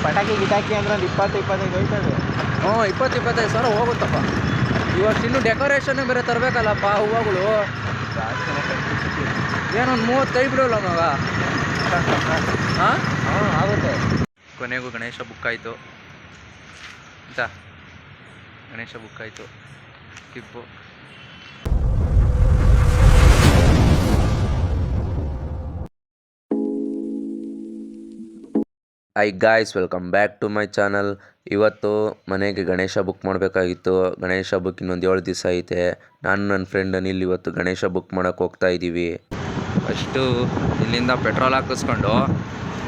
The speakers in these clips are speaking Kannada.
ಪಟಾಕಿ ಗಿಟಾಕಿ ಅಂದ್ರೆ ಒಂದು 20-25 ಹೋಯ್ತದೆ. 20-25 ಸಾವಿರ ಹೋಗುತ್ತಪ್ಪ. ಇವತ್ತು ಇನ್ನೂ ಡೆಕೋರೇಷನ್ ಬೇರೆ ತರಬೇಕಲ್ಲಪ್ಪ ಹೂವುಗಳು. ಏನೊಂದು 30 ಕೈ ಬಿಡೋಲ್ಲ ಮಗ. ಹಾಂ ಆಗುತ್ತೆ. ಕೊನೆಗೂ ಗಣೇಶ ಬುಕ್ ಆಯಿತು ಆಯಿತಾ. ಗಣೇಶ ಬುಕ್ ಆಯಿತು. ಕಿಪ್ಪು hi guys, welcome back to my channel. ಇವತ್ತು ಮನೆಗೆ ಗಣೇಶ ಬುಕ್ ಮಾಡಬೇಕಾಗಿತ್ತು. ಗಣೇಶ ಬುಕ್ ಇನ್ನೊಂದು 7 ದಿವಸ ಐತೆ. ನಾನು ನನ್ನ ಫ್ರೆಂಡ್ ಅನಿಲ್ ಇವತ್ತು ಗಣೇಶ ಬುಕ್ ಮಾಡೋಕ್ಕೆ ಹೋಗ್ತಾ ಇದ್ದೀವಿ. ಫಸ್ಟು ಇಲ್ಲಿಂದ ಪೆಟ್ರೋಲ್ ಹಾಕಿಸ್ಕೊಂಡು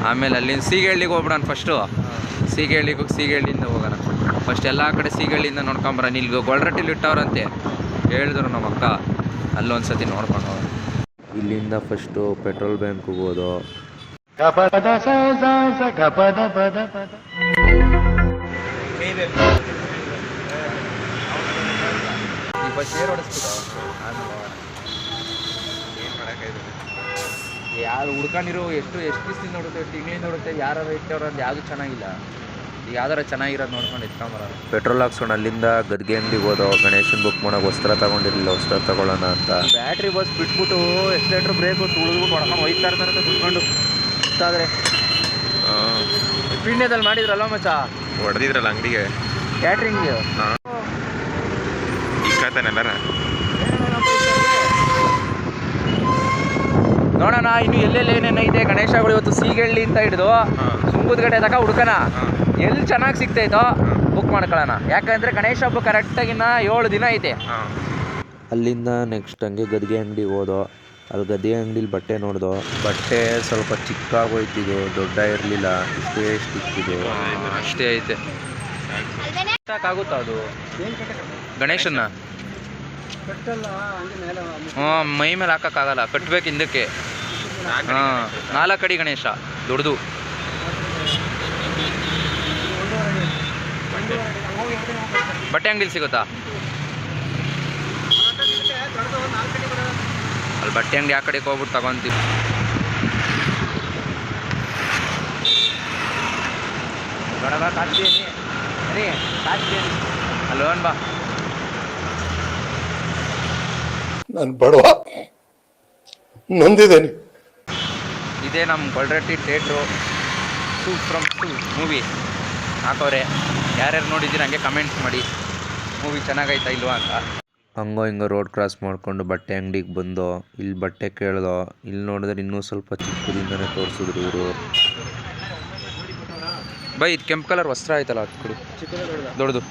ಆಮೇಲೆ ಅಲ್ಲಿಂದ ಸೀಗಳ್ಳಿಗೆ ಹೋಗ್ಬಿಡೋಣ. ಫಸ್ಟು ಸೀಗಳ್ಳಿಗೆ ಹೋಗಿ ಸೀಗಳ್ಳಿಯಿಂದ ಹೋಗೋಣ. ಫಸ್ಟ್ ಎಲ್ಲ ಕಡೆ ಸೀಗಳ್ಳಿಯಿಂದ ನೋಡ್ಕೊಂಬರೋಣ. ಇಲ್ಲಿ ಗೊಲ್ರಟ್ಟಿಲಿ ಇಟ್ಟವ್ರಂತೆ ಹೇಳಿದ್ರು ನಮ್ಮ ಅಕ್ಕ, ಅಲ್ಲೊಂದು ಸತಿ ನೋಡ್ಕೊಂಡು ಹೋಗೋಣ. ಇಲ್ಲಿಂದ ಫಸ್ಟು ಪೆಟ್ರೋಲ್ ಬ್ಯಾಂಕ್ಗೆ ಹೋಗೋದು. ಯಾರು ಹುಡ್ಕೊಂಡಿರೋ ಎಷ್ಟು ದಿವಸದಿಂದ ನೋಡುತ್ತೆ, ತಿಂಗಳಿಂದ ನೋಡುತ್ತೆ, ಯಾರು ಇಟ್ಟವ್ರು ಅಂತ ಯಾವುದು ಚೆನ್ನಾಗಿಲ್ಲ. ಈಗ ಯಾವ್ದಾರ ಚೆನ್ನಾಗಿರೋದು ನೋಡ್ಕೊಂಡು ಇಟ್ಕೊಂಬರೋದು. ಪೆಟ್ರೋಲ್ ಹಾಕ್ಸ್ಕೊಂಡು ಅಲ್ಲಿಂದ ಗದ್ಗೆ ಅಂಗಡಿಗೆ ಹೋದೋ. ಗಣೇಶನ್ ಬುಕ್ ಮಾಡೋಕೆ ವಸ್ತ್ರ ತಗೊಂಡಿರಲಿಲ್ಲ, ವಸ್ತ್ರ ತಗೊಳ್ಳೋಣ ಅಂತ. ಬ್ಯಾಟ್ರಿ ಬಸ್ ಬಿಟ್ಬಿಟ್ಟು ಎಕ್ಸ್ಲೇಟ್ರ್ ಬ್ರೇಕು ತುಳಿದ್ಬಿಟ್ಟು ಹೊಡ್ಕೊಂಡು ಹೋಯ್ತಾ ಇರ್ತಾರೆ ಕುತ್ಕೊಂಡು. ಗೊತ್ತಾದರೆ ಪಿಂಡ್ಯದಲ್ಲಿ ಮಾಡಿದ್ರಲ್ಲ ಮಚ್ಚ, ಹೊಡೆದಿದ್ರಲ್ಲ ಅಂಗಡಿಗೆ ಕ್ಯಾಟ್ರಿಂಗ್. ನೋಡೋಣ ಇನ್ನು ಎಲ್ಲೆಲ್ಲಿ ಏನೇನೈತೆ ಗಣೇಶಗಳು. ಇವತ್ತು ಸೀಗಳ್ಳಿ ಅಂತ ಹಿಡಿದು ಸುಂಗುದಗಡೆ ತನಕ ಹುಡ್ಕೋಣ. ಎಲ್ಲಿ ಚೆನ್ನಾಗಿ ಸಿಗ್ತೈತೋ ಬುಕ್ ಮಾಡ್ಕೊಳ್ಳೋಣ. ಯಾಕಂದರೆ ಗಣೇಶ ಹಬ್ಬ ಕರೆಕ್ಟಾಗಿನ್ನ 7 ದಿನ ಐತೆ. ಅಲ್ಲಿಂದ ನೆಕ್ಸ್ಟ್ ಹಂಗೆ ಗದ್ಗೆ ಅಂಗಡಿಗೆ ಹೋದೋ. ಅಲ್ಲಿ ಗದ್ದೆ ಅಂಗಡಿಲಿ ಬಟ್ಟೆ ನೋಡ್ದೋ. ಬಟ್ಟೆ ಸ್ವಲ್ಪ ಚಿಕ್ಕಾಗೋಯ್ತಿದ್ದು, ದೊಡ್ಡ ಇರಲಿಲ್ಲ. ಇಷ್ಟೇ ಇಕ್ಕಿದ್ದು, ಅಷ್ಟೇ ಐತೆ. ಸಾಕಾಗುತ್ತಾ ಅದು ಗಣೇಶನ್ನ? ಮೈ ಮೇಲೆ ಹಾಕೋಕ್ಕಾಗಲ್ಲ, ಕಟ್ಬೇಕು ಹಿಂದಕ್ಕೆ. 4 ಅಡಿ ಗಣೇಶ ದೊಡ್ಡದು. ಬಟ್ಟೆ ಅಂಗಡಿಲಿ ಸಿಗುತ್ತಾ? ಅಲ್ಲಿ ಬಟ್ಟೆ ಅಂಗಡಿ ಆ ಕಡೆಗೆ ಹೋಗ್ಬಿಟ್ಟು ತಗೊಂತೀವಿ. ಅಲ್ಲೋನ್ ಬಾ. ನಾನು ಬಡವ, ನೊಂದಿದ್ದೇನೆ. ಇದೇ ನಮ್ಮ ಗೊಲ್ರಟ್ಟಿ ಥಿಯೇಟ್ರು. 2 from 2 ಮೂವಿ ಹಾಕೋರೆ. ಯಾರ್ಯಾರು ನೋಡಿದ್ದೀರ ಹಂಗೆ ಕಮೆಂಟ್ಸ್ ಮಾಡಿ, ಮೂವಿ ಚೆನ್ನಾಗೈತಾ ಇಲ್ವಾ ಅಂತ. ಹಂಗೋ ಹಿಂಗೋ ರೋಡ್ ಕ್ರಾಸ್ ಮಾಡಿಕೊಂಡು ಬಟ್ಟೆ ಅಂಗಡಿಗೆ ಬಂದೋ. ಇಲ್ಲಿ ಬಟ್ಟೆ ಕೇಳ್ದೋ. ಇಲ್ಲಿ ನೋಡಿದ್ರೆ ಇನ್ನೂ ಸ್ವಲ್ಪ ಚಿಕ್ಕದಿಂದನೇ ತೋರಿಸಿದ್ರು ಇವರು. ಬೈ, ಇದು ಕೆಂಪು ಕಲರ್ ವಸ್ತ್ರ ಆಯ್ತಲ್ಲ, ಅದು ಕೊಡಿ. ದೊಡ್ಡದು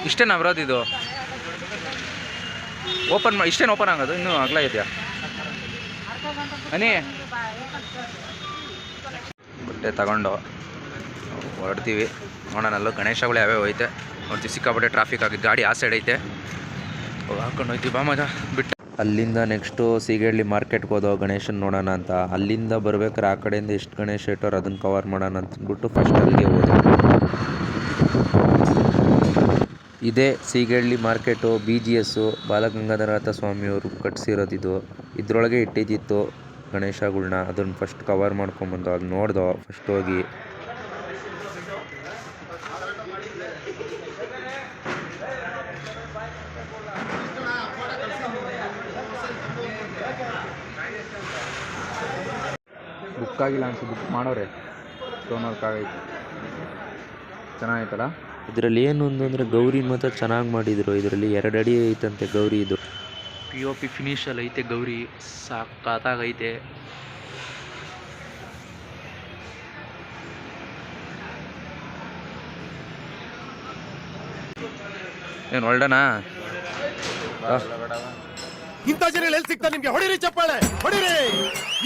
ಇಷ್ಟೇನಾ ಬರೋದು? ಇದು ಓಪನ್ ಮಾಡಿ ಇಷ್ಟೇನು ಓಪನ್ ಆಗೋದು? ಇನ್ನೂ ಅಗಲ ಇದೆಯಾ? ಅನಿ ಬಟ್ಟೆ ತಗೊಂಡು ಹೊರಡ್ತೀವಿ. ನೋಡೋಣಲ್ಲೂ ಗಣೇಶಗಳು ಯಾವ್ಯಾವ ಐತೆ ನೋಡ್ತೀವಿ. ಸಿಕ್ಕಾಪಟ್ಟೆ ಟ್ರಾಫಿಕ್ ಆಗಿದ್ದು, ಗಾಡಿ ಆ ಸೈಡ್ ಐತೆ, ಹಾಕೊಂಡು ಹೋಯ್ತೀವಿ. ಬಾ ಮಜಾ ಬಿಟ್ಟು ಅಲ್ಲಿಂದ ನೆಕ್ಸ್ಟು ಸೀಗಳ್ಳಿ ಮಾರ್ಕೆಟ್ಗೆ ಹೋದೋ ಗಣೇಶನ ನೋಡೋಣ ಅಂತ. ಅಲ್ಲಿಂದ ಬರ್ಬೇಕಾರೆ ಆ ಕಡೆಯಿಂದ ಎಷ್ಟು ಗಣೇಶ ಇಟ್ಟವ್ರು ಅದನ್ನು ಕವರ್ ಮಾಡೋಣ ಅಂತಂದ್ಬಿಟ್ಟು ಫಸ್ಟ್ ಅಲ್ಲಿಗೆ ಹೋದೆ. ಇದೇ ಸೀಗಳ್ಳಿ ಮಾರ್ಕೆಟು. BGS ಬಾಲಗಂಗಾಧರನಾಥ ಸ್ವಾಮಿಯವರು ಕಟ್ಸಿರೋದಿದು. ಇದರೊಳಗೆ ಇಟ್ಟಿದ್ದಿತ್ತು ಗಣೇಶಗಳ್ನ. ಅದನ್ನು ಫಸ್ಟ್ ಕವರ್ ಮಾಡ್ಕೊಂಬಂದು ಅದು ನೋಡ್ದೋ ಫಸ್ಟ್ ಹೋಗಿ. ಬುಕ್ ಆಗಿಲ್ಲ ಅನ್ಸು, ಬುಕ್ ಮಾಡೋರೆ. ಟೋನರ್ಕಾಗೈತೆ, ಚೆನ್ನಾಗೈತಲ್ಲ. ಇದರಲ್ಲಿ ಏನು ಅಂದರೆ ಗೌರಿ ಮಾತ್ರ ಚೆನ್ನಾಗಿ ಮಾಡಿದರು. ಇದರಲ್ಲಿ 2 ಅಡಿ ಐತಂತೆ ಗೌರಿ. ಇದು POP ಫಿನಿಷಲ್ಲಿ ಐತೆ ಗೌರಿ, ಸಾಕಾಗೈತೆ. ಏನು ಹೊಲ್ಡನಾ? ಇಂಥ ಜನ ಎಲ್ಲಿ ಸಿಗ್ತಾರೆ ನಿಮ್ಗೆ? ಹೊಡಿರಿ ಚಪ್ಪಾಳೆ, ಹೊಡಿರಿ.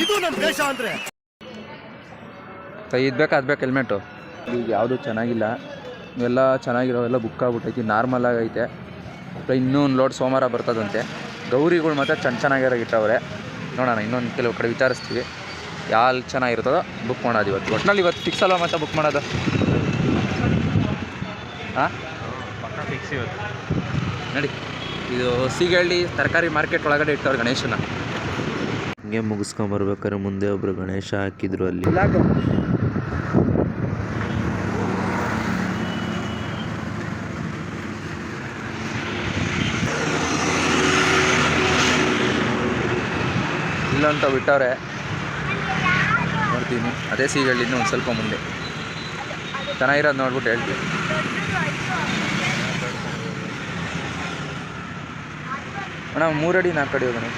ಇದು ನಮ್ಮ ದೇಶ ಅಂದ್ರೆ. ಇದು ಬೇಕಾ ಅದು ಬೇಕು ಹೆಲ್ಮೆಟು? ಈಗ ಯಾವುದೂ ಚೆನ್ನಾಗಿಲ್ಲ, ಇವೆಲ್ಲ ಚೆನ್ನಾಗಿರೋವೆಲ್ಲ ಬುಕ್ ಆಗ್ಬಿಟ್ಟೈತಿ. ನಾರ್ಮಲ್ ಆಗೈತೆ. ಇನ್ನೂ ಒಂದು ಲೋಡ್ ಸೋಮವಾರ ಬರ್ತದಂತೆ. ಗೌರಿಗಳು ಮಾತ್ರ ಚೆನ್ನಾಗಿರೋ ಇಟ್ಟವ್ರೆ. ನೋಡೋಣ, ಇನ್ನೊಂದು ಕೆಲವು ಕಡೆ ವಿಚಾರಿಸ್ತೀವಿ. ಯಾವ್ದು ಚೆನ್ನಾಗಿರ್ತದೋ ಬುಕ್ ಮಾಡೋದು ಇವತ್ತು. ಒಟ್ಟಿನಲ್ಲಿ ಇವತ್ತು ಫಿಕ್ಸ್ ಅಲ್ವಾ ಮತ್ತೆ ಬುಕ್ ಮಾಡೋದು? ಹಾಂ ಫಿಕ್ಸ್ ಇವತ್ತು. ನಡಿ, ಇದು ಸೀಗಳ್ಳಿ ತರಕಾರಿ ಮಾರ್ಕೆಟ್ ಒಳಗಡೆ ಇಟ್ಟವ್ರು ಗಣೇಶನ. ಹಂಗೆ ಮುಗಿಸ್ಕೊಂಬರ್ಬೇಕಾದ್ರೆ ಮುಂದೆ ಒಬ್ರು ಗಣೇಶ ಹಾಕಿದ್ರು ಅಲ್ಲಿ. ಇಲ್ಲಂತ ಬಿಟ್ಟವ್ರೆ, ನೋಡ್ತೀನಿ. ಅದೇ ಸೀಗಳ್ಳಿಂದ ಒಂದು ಸ್ವಲ್ಪ ಮುಂದೆ ಚೆನ್ನಾಗಿರೋದು ನೋಡ್ಬಿಟ್ಟು ಹೇಳ್ತೀವಿ. ಅಣ್ಣ 3 ಅಡಿ 4 ಅಡಿ ಗಣೇಶ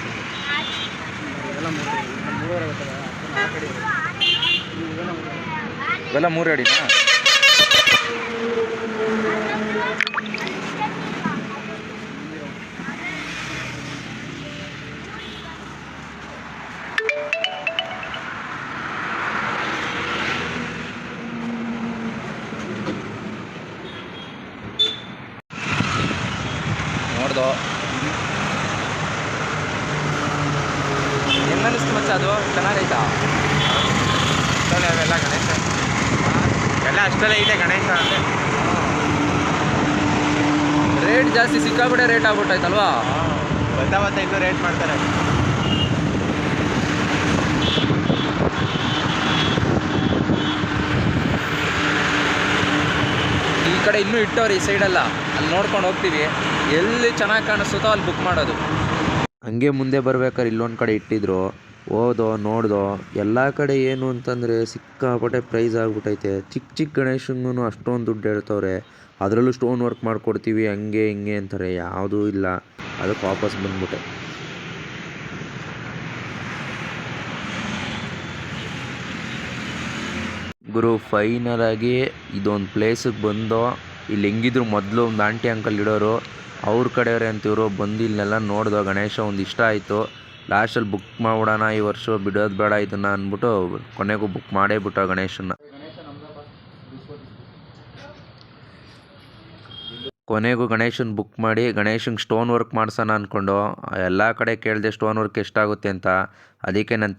ಇವೆಲ್ಲ 3 ಅಡಿನಾ? ನೋಡ್ದೋ ಹೆಂಗನ್ನಿಸ್ತು ಮಚ್ಚ? ಅದು ಚೆನ್ನಾಗೈತಾ? ಅಷ್ಟೇ ಅವೆಲ್ಲ ಗಣೇಶ ಎಲ್ಲ ಅಷ್ಟೆಲ್ಲ ಇದೆ ಗಣೇಶ ಅಂದರೆ. ರೇಟ್ ಜಾಸ್ತಿ, ಸಿಕ್ಕಾಬಿಟ್ಟೆ ರೇಟ್ ಆಗ್ಬಿಟ್ಟಾಯ್ತಲ್ವಾ? ಬರ್ತಾ ಇನ್ನೂ ರೇಟ್ ಮಾಡ್ತಾರೆ. ಈ ಕಡೆ ಇನ್ನೂ ಇಟ್ಟವ್ರು, ಈ ಸೈಡೆಲ್ಲ. ಅಲ್ಲಿ ನೋಡ್ಕೊಂಡು ಹೋಗ್ತೀವಿ, ಎಲ್ಲಿ ಚೆನ್ನಾಗಿ ಕಾಣಿಸ್ತೋ ಅಲ್ಲಿ ಬುಕ್ ಮಾಡೋದು. ಹಂಗೆ ಮುಂದೆ ಬರ್ಬೇಕಾದ್ರೆ ಇಲ್ಲೊಂದು ಕಡೆ ಇಟ್ಟಿದ್ರು. ಹೋದೋ ನೋಡ್ದೋ, ಎಲ್ಲ ಕಡೆ ಏನು ಅಂತಂದರೆ ಸಿಕ್ಕಾಪಟ್ಟೆ ಪ್ರೈಸ್ ಆಗ್ಬಿಟ್ಟೈತೆ. ಚಿಕ್ಕ ಗಣೇಶಂಗೂ ಅಷ್ಟೊಂದು ದುಡ್ಡು ಹೇಳ್ತವ್ರೆ. ಅದರಲ್ಲೂ ಸ್ಟೋನ್ ವರ್ಕ್ ಮಾಡಿಕೊಡ್ತೀವಿ ಹಂಗೆ ಹಿಂಗೆ ಅಂತಾರೆ. ಯಾವುದೂ ಇಲ್ಲ, ಅದಕ್ಕೆ ವಾಪಸ್ ಬಂದ್ಬಿಟ್ಟೆ. ಗುರು ಫೈನಲ್ ಆಗಿ ಇದೊಂದು ಪ್ಲೇಸಿಗೆ ಬಂದು, ಇಲ್ಲಿ ಹೆಂಗಿದ್ರು ಮೊದಲು ಒಂದು ಆಂಟಿ ಅಂಕಲ್ ಇಡೋರು, ಅವ್ರ ಕಡೆಯವ್ರೆ ಅಂತಿವರು. ಬಂದು ಇಲ್ಲೆಲ್ಲ ನೋಡ್ದೋ, ಗಣೇಶ ಒಂದು ಇಷ್ಟ ಆಯಿತು. ಲಾಸ್ಟಲ್ಲಿ ಬುಕ್ ಮಾಡ್ಬಿಡೋಣ ಈ ವರ್ಷ, ಬಿಡೋದು ಬೇಡ ಇದನ್ನು ಅಂದ್ಬಿಟ್ಟು ಕೊನೆಗೂ ಬುಕ್ ಮಾಡೇ ಬಿಟ್ಟೋ ಗಣೇಶನ. ಕೊನೆಗೂ ಗಣೇಶನ ಬುಕ್ ಮಾಡಿ ಗಣೇಶಂಗೆ ಸ್ಟೋನ್ ವರ್ಕ್ ಮಾಡ್ಸೋಣ ಅಂದ್ಕೊಂಡು ಎಲ್ಲ ಕಡೆ ಕೇಳಿದೆ ಸ್ಟೋನ್ ವರ್ಕ್ ಎಷ್ಟಾಗುತ್ತೆ ಅಂತ. ಅದಕ್ಕೆ ನನ್ನ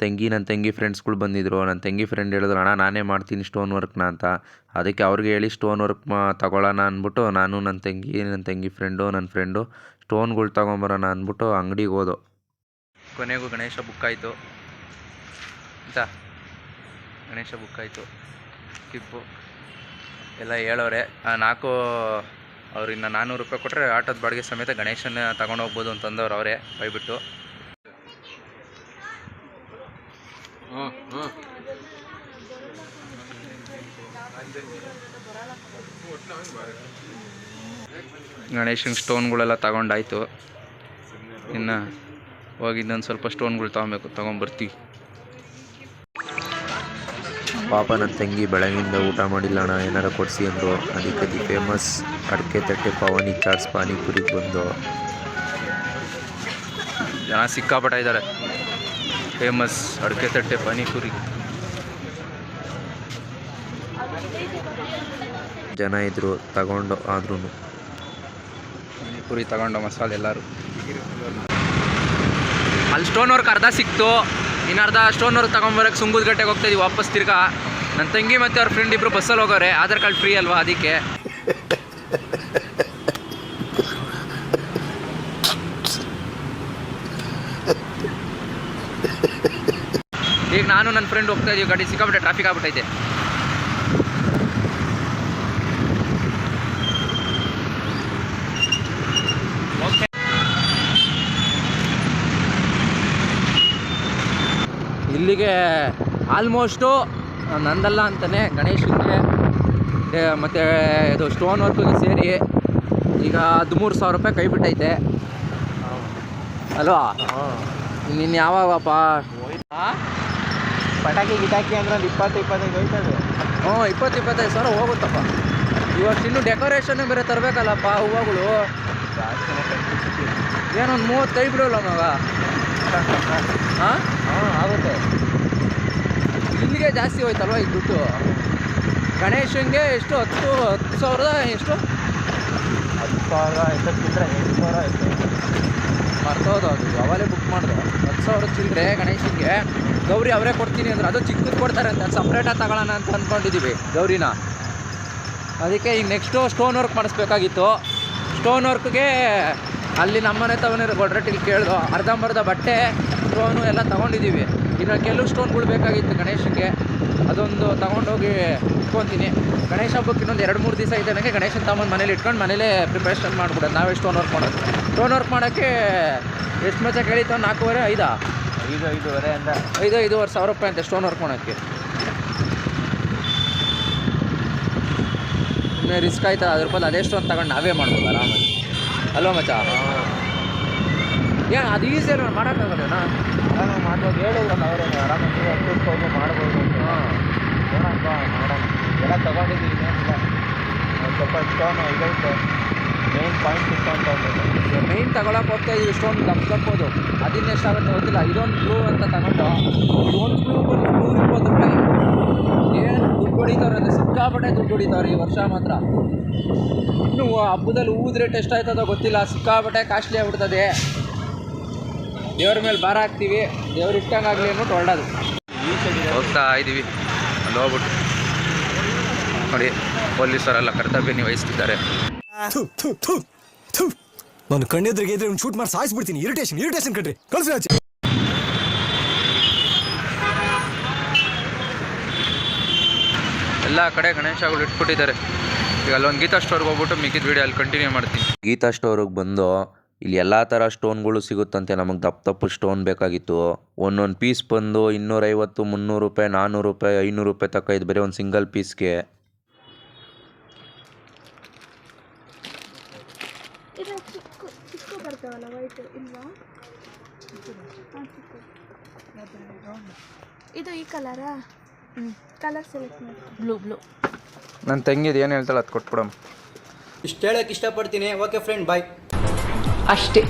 ತಂಗಿ ಫ್ರೆಂಡ್ಸ್ಗಳು ಬಂದಿದ್ದರು. ನನ್ನ ತಂಗಿ ಫ್ರೆಂಡ್ ಹೇಳಿದ್ರು, ಅಣ್ಣ ನಾನೇ ಮಾಡ್ತೀನಿ ಸ್ಟೋನ್ ವರ್ಕ್ನ ಅಂತ. ಅದಕ್ಕೆ ಅವ್ರಿಗೆ ಹೇಳಿ ಸ್ಟೋನ್ ವರ್ಕ್ ತಗೊಳ್ಳೋಣ ಅಂದ್ಬಿಟ್ಟು ನಾನು ನನ್ನ ತಂಗಿ ನನ್ನ ಫ್ರೆಂಡು ಸ್ಟೋನ್ಗಳು ತೊಗೊಂಬರೋಣ ಅಂದ್ಬಿಟ್ಟು ಅಂಗಡಿಗೆ ಹೋದೋ. ಕೊನೆಗೂ ಗಣೇಶ ಬುಕ್ ಆಯಿತು ಅಂತ. ಗಣೇಶ ಬುಕ್ ಆಯಿತು, ಸ್ಕಿಪ್ಪು ಎಲ್ಲ ಹೇಳೋರೆ. 4 ಅವ್ರಿನ್ನ 400 ರೂಪಾಯಿ ಕೊಟ್ಟರೆ ಆಟೋದ ಬಾಡಿಗೆ ಸಮೇತ ಗಣೇಶನ ತಗೊಂಡೋಗ್ಬೋದು ಅಂತಂದವ್ರು ಅವರೇ ಬೈಬಿಟ್ಟು. ಗಣೇಶನ ಸ್ಟೋನ್ಗಳೆಲ್ಲ ತಗೊಂಡಾಯ್ತು. ಇನ್ನು ಹೋಗಿದ್ದೊಂದು ಸ್ವಲ್ಪ ಸ್ಟೋನ್ಗಳು ತೊಗೊಂಬರ್ತೀವಿ. ಪಾಪ ನನ್ನ ತಂಗಿ ಬೆಳಗಿಂದ ಊಟ ಮಾಡಿಲ್ಲ ಅಣ್ಣ, ಏನಾರು ಕೊಡಿಸಿ ಅಂದರು. ಅದಕ್ಕೆ ದಿ ಫೇಮಸ್ ಅಡಿಕೆ ತಟ್ಟೆ ಪವನಿ ಚಾಟ್ಸ್ ಪಾನಿಪುರಿಗೆ ಬಂದು. ಜನ ಸಿಕ್ಕಾಪಟ್ಟ ಇದ್ದಾರೆ. ಫೇಮಸ್ ಅಡಿಕೆ ತಟ್ಟೆ ಪಾನಿಪುರಿ. ಜನ ಇದ್ದರು, ತಗೊಂಡು ಆದ್ರೂ ಪಾನಿಪುರಿ ತಗೊಂಡು ಮಸಾಲೆ ಎಲ್ಲರೂ. ಅಲ್ಲಿ ಸ್ಟೋನ್ ವರ್ಕ್ ಅರ್ಧ ಸಿಕ್ತು, ಇನ್ನು ಅರ್ಧ ಸ್ಟೋನ್ ವರ್ಕ್ ತಗೊಂಬರಕ್ಕೆ ಸುಂಗುದಗಟ್ಟೆಗೆ ಹೋಗ್ತಾಯಿದ್ವಿ ವಾಪಸ್ ತಿರ್ಗಾ. ನನ್ನ ತಂಗಿ ಮತ್ತು ಅವ್ರ ಫ್ರೆಂಡ್ ಇಬ್ಬರು ಬಸ್ಸಲ್ಲಿ ಹೋಗೋರೆ. ಆಧಾರ್ ಕಾರ್ಡ್ ಫ್ರೀ ಅಲ್ವಾ, ಅದಕ್ಕೆ. ಈಗ ನಾನು ನನ್ನ ಫ್ರೆಂಡ್ ಹೋಗ್ತಾ ಇದೀವಿ. ಗಾಡಿ ಸಿಕ್ಕಾಬಿಟ್ಟೆ ಟ್ರಾಫಿಕ್ ಆಗ್ಬಿಟ್ಟೈತೆ. ಇಲ್ಲಿಗೆ ಆಲ್ಮೋಸ್ಟು ನಂದಲ್ಲ ಅಂತಲೇ ಗಣೇಶನಿಗೆ ಮತ್ತು ಇದು ಸ್ಟೋನ್ ವರ್ಕಿಗೆ ಸೇರಿ ಈಗ 13,000 ರೂಪಾಯಿ ಕೈ ಬಿಟ್ಟೈತೆ ಅಲ್ವಾ? ನಿನ್ನ ಯಾವಾಗಪ್ಪ ಪಟಾಕಿ ಗಿಟಾಕಿ ಅಂದ್ರೆ ಒಂದು 20-25 ಹೋಯ್ತದೆ. 20-25 ಸಾವಿರ ಹೋಗುತ್ತಪ್ಪ. ಇವತ್ತು ಇನ್ನೂ ಡೆಕೋರೇಷನ್ ಬೇರೆ ತರಬೇಕಲ್ಲಪ್ಪ, ಹೂವುಗಳು. ಏನೊಂದು 30 ಕೈ ಬಿಡೋಲ್ಲ ಮಗ. ಹಾಂ ಆಗುತ್ತೆ. ಇಲ್ಲಿಗೆ ಜಾಸ್ತಿ ಹೋಯ್ತಲ್ವ ಈಗ ದುಡ್ಡು. ಗಣೇಶನಿಗೆ ಎಷ್ಟು 10,000 ಎಷ್ಟು 10,000 ಎಷ್ಟೊತ್ತಿದ್ರೆ 8,000 ಆಯಿತು. ಮರ್ತೋದು ಅದು ಅವಾಗಲೇ ಬುಕ್ ಮಾಡಿದೆ. 10,000 ಚಿಲ್ಲರೆ ಗಣೇಶನಿಗೆ. ಗೌರಿ ಅವರೇ ಕೊಡ್ತೀನಿ ಅಂದ್ರೆ ಅದು ಚಿಕ್ಕದು ಕೊಡ್ತಾರೆ ಅಂತ ಸಪ್ರೇಟಾಗಿ ತಗೊಳ್ಳೋಣ ಅಂತ ಅಂದ್ಕೊಂಡಿದ್ದೀವಿ ಗೌರಿನ. ಅದಕ್ಕೆ ಈಗ ನೆಕ್ಸ್ಟು ಸ್ಟೋನ್ ವರ್ಕ್ ಮಾಡಿಸ್ಬೇಕಾಗಿತ್ತು. ಸ್ಟೋನ್ ವರ್ಕ್ಗೆ ಅಲ್ಲಿ ನಮ್ಮನೆ ತಗೊಂಡಿರೋ ಗೊಡ್ರಟ್ಟಿಗೆ ಕೇಳ್ದು ಅರ್ಧಂಬರ್ಧ ಬಟ್ಟೆ ಸ್ಟೋನು ಎಲ್ಲ ತೊಗೊಂಡಿದ್ದೀವಿ. ಇನ್ನು ಕೆಲವು ಸ್ಟೋನ್ಗಳು ಬೇಕಾಗಿತ್ತು ಗಣೇಶಕ್ಕೆ, ಅದೊಂದು ತೊಗೊಂಡೋಗಿ ಇಟ್ಕೊತೀನಿ. ಗಣೇಶ ಹಬ್ಬಕ್ಕೆ ಇನ್ನೊಂದು 2-3 ದಿವಸ ಇದೆ. ನನಗೆ ಗಣೇಶನ ತಗೊಂಡು ಮನೇಲಿ ಇಟ್ಕೊಂಡು ಮನೇಲೇ ಪ್ರಿಪ್ರೇಷನ್ ಮಾಡಿಬಿಡೋದು. ನಾವೇ ಸ್ಟೋನ್ ವರ್ಕ್ ಮಾಡೋದು. ಸ್ಟೋನ್ ವರ್ಕ್ ಮಾಡೋಕ್ಕೆ ಎಷ್ಟು ಮಚ್ಚ ಕೇಳಿತ್ತು? 4,500 5,500 ಅಂದ 5,000 ರೂಪಾಯಿ ಅಂತೆ ಸ್ಟೋನ್ ವರ್ಕ್ ಮಾಡೋಕ್ಕೆ. ಸುಮ್ಮನೆ ರಿಸ್ಕ್ ಆಯ್ತದೆ. ಅದ್ರ ಬದಲು ಅದೇ ಸ್ಟೋನ್ ತಗೊಂಡು ನಾವೇ ಮಾಡ್ಬೋದು ಆರಾಮಾಗಿ ಅಲ್ವಾ ಮಚ್ಚ? ಏನು ಅದು ಈಸಿ ಅಲ್ಲ ಮಾಡೋಕ್ಕಾಗಲ್ಲ. ಆರಾಮಾಗಿ ಮಾಡ್ಬೋದು. ಹೇಳಿಲ್ಲ ಅವರೇ ಆರಾಮಾಗಿ ಹೋಗಿ ಮಾಡ್ಬೋದು ಅಂತ. ನೋಡೋಣ ಮಾಡೋಣ. ಎಲ್ಲ ತೊಗೊಂಡಿದ್ದೀವಿ, ಏನಿಲ್ಲ. ಸ್ವಲ್ಪ ಸ್ಟೋನ್ ಇದೈತೆ, ಮೇನ್ ಪಾಯಿಂಟ್ ಇತ್ತು ಅಂತ ಅಂದ್ಬಿಟ್ಟು ಮೈನ್ ತಗೊಳಕ್ಕೆ ಹೋಗ್ತಾ ಇದೀವಿ. ಸ್ಟೋನ್ ತಪ್ಪಿಸ್ಬೋದು. ಅದಿನ್ನ ಎಷ್ಟಾಗುತ್ತೆ ಗೊತ್ತಿಲ್ಲ. ಇದೊಂದು ಬ್ಲೂ ಅಂತ ತಗೊಂಡು ಒಂದು ಬ್ಲೂ ಬಂದು 120 ರೂಪಾಯಿ. ಏನು ದುಡ್ಡು ಹೊಡಿತವ್ರೆ ಅಂದರೆ ಸಿಕ್ಕಾಪಟ್ಟೆ ದುಡ್ಡು ಹೊಡಿತವ್ರೆ ಈ ವರ್ಷ ಮಾತ್ರ. ಇನ್ನು ಹಬ್ಬದಲ್ಲಿ ಹೂದ ರೇಟ್ ಎಷ್ಟಾಯ್ತದೋ ಗೊತ್ತಿಲ್ಲ. ಸಿಕ್ಕಾಪಟ್ಟೆ ಕಾಸ್ಟ್ಲಿ ಆಗ್ಬಿಡ್ತದೆ. ದೇವ್ರ ಮೇಲೆ ಭಾರ ಹಾಕ್ತೀವಿ, ದೇವ್ರು ಇಟ್ಟಂಗಾಗಲಿ ಅಂದ್ಬಿಟ್ಟು ಹೊರಡೋದು. ಹೋಗ್ತಾ ಇದ್ದೀವಿ. ಅಲ್ಲಿ ಹೋಗ್ಬಿಟ್ಟು ನೋಡಿ ಪೊಲೀಸರೆಲ್ಲ ಕರ್ತವ್ಯ ನಿರ್ವಹಿಸ್ತಿದ್ದಾರೆ. ನಾನು ಕಣ್ಣೆದ್ರಿಗೆ ಇದ್ರೆ ಒಂದು ಶೂಟ್ ಮಾಡಿ ಸಾಯಿಸ್ಬಿಡ್ತೀನಿ. ಇರಿಟೇಷನ್ ಕಣ್ರಿ, ಕಳ್ಸಿ ಆಚೆ. ಎಲ್ಲ ಕಡೆ ಗಣೇಶಗಳು ಇಟ್ಬಿಟ್ಟಿದ್ದಾರೆ. ಈಗ ಅಲ್ಲೊಂದು ಗೀತಾ ಸ್ಟೋರ್ಗೆ ಹೋಗ್ಬಿಟ್ಟು ಮಿಕ್ಕಿದ ವೀಡಿಯೋ ಅಲ್ಲಿ ಕಂಟಿನ್ಯೂ ಮಾಡ್ತೀನಿ. ಗೀತಾ ಸ್ಟೋರಿಗೆ ಬಂದು ಇಲ್ಲಿ ಎಲ್ಲ ಥರ ಸ್ಟೋನ್ಗಳು ಸಿಗುತ್ತಂತೆ. ನಮಗೆ ದಪ್ಪ ಸ್ಟೋನ್ ಬೇಕಾಗಿತ್ತು. ಒಂದೊಂದು ಪೀಸ್ ಬಂದು 250, 300 ರೂಪಾಯಿ, 400 ರೂಪಾಯಿ, 500 ರೂಪಾಯಿ ತಕ್ಕ ಇದು ಬರೀ ಒಂದು ಸಿಂಗಲ್ ಪೀಸ್ಗೆ. ಇದು ಈ ಕಲರಾ? ಕಲರ್ ಸೆಲೆಕ್ಟ್ ಮಾಡಿ. ಬ್ಲೂ. ನನ್ನ ತಂಗಿದು ಏನು ಹೇಳ್ತಾಳೆ ಅದು ಕೊಟ್ಬಿಡಮ್ಮ. ಇಷ್ಟು ಹೇಳಕ್ಕೆ ಇಷ್ಟಪಡ್ತೀನಿ. ಓಕೆ ಫ್ರೆಂಡ್, ಬಾಯ್. ಅಷ್ಟೇ.